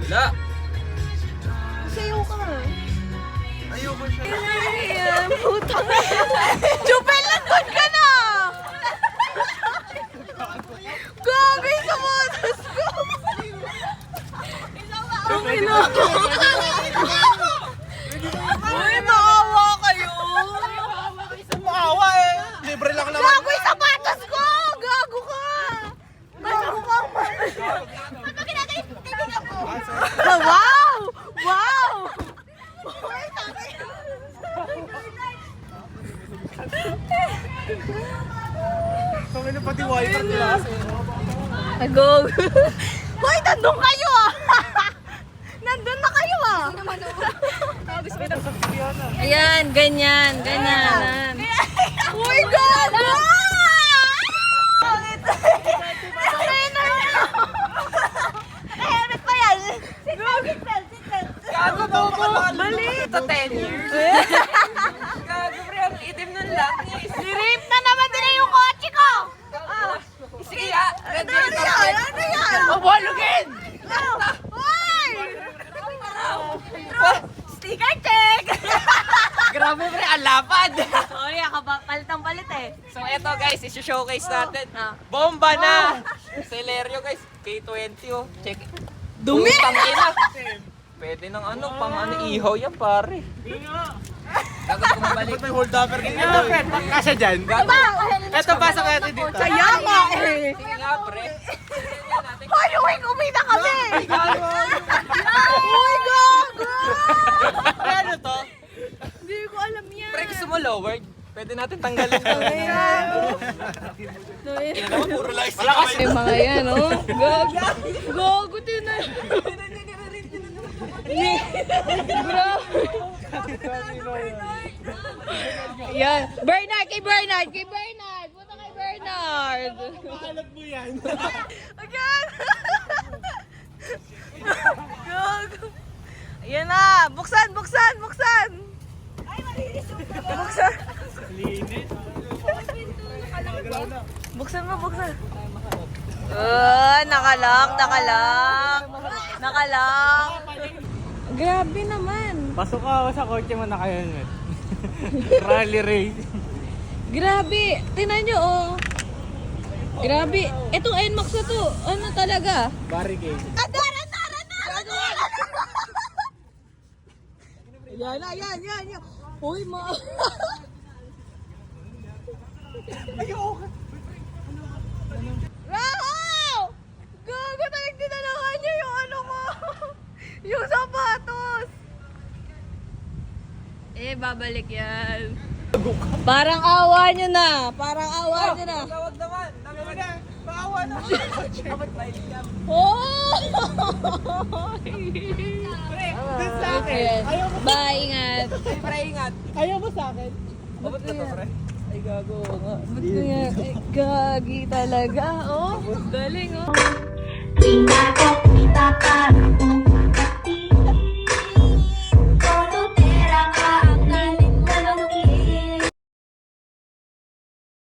Wala. Sayaw ka. Ayoko siya. Ayan, puta. Chupel, nandun ka na! Gagay sa motos ko! Ang ina ko! Uy, maawa kayo! Maawa eh. Libre lang naman. Gago yung sapatos ko! Gago ka! Gago ka! Ano ginagay? Tingnan ko! Wow! Wow! Kami na pati wiper klase. Go! Hoy, nandun kayo ah! Nandun na kayo ah! Ayan, ganyan, ganyan. Uy, gago! Naka-helmet pa yan! Gago ba ako? Mali! Ito 10 years. Gago pre, ang itim nun lang. Nirip na naman din yung kotse ko! Sige ah. Ano yan? Ano yan? Walugin! Hoy! Sticker check! Grabe pre, ang lapad. Sorry, palitang palit eh. So eto guys, isi-showcase natin. Bomba na! Celerio guys, K20 oh. Check. Dumi! Tangina. Pwede ng ano, pang ano, ihaw yan pare. Dapat bumabalik. May hold upper ganyan. Kasya dyan. Eto pasok natin dito. Kaya nga eh! Sige nga pre. Hoy, uwi na kami! Uy, gago! Ano to? Hindi ko alam yan. Pre, gusto mo lowered? Pwede natin tanggalin to. Ayan. Yan naman, puro lang isip. May mga yan, oh. Gago. Gago, tinan. Bro. Yan. Bernard, kay Bernard. Kay Bernard. Punta kay Bernard. Alam mo yan. Again. Gago. Ayan na. Buksan, buksan, buksan. Ay, malinis yung buksan. Buksan mo, buksan. Nakalak, nakalak. Nakalak. Grabe naman. Pasok ka sa kotse mo na kayo nun. Rally race. Grabe. Tingnan nyo, oh. Grabe. Itong NMAX na to, ano talaga? Barricade. Adaran! Yan na, yan. Uy, ma... Wow! Gago, talagang dinalakan niya yung ano mo. Yung sapatos. Babalik yan. Parang awa nyo na. Parang awa nyo na. Tawag naman. Tawag na. Maawa na. Dapat mailiam. Oh! Sa akin. Ayaw mo. Bye, ingat. Ay, pre, ingat. Ayaw mo sa akin. Abot na to, pre. Ay, gago nga. Gagi talaga, oh. Galing, oh. Tingnan ko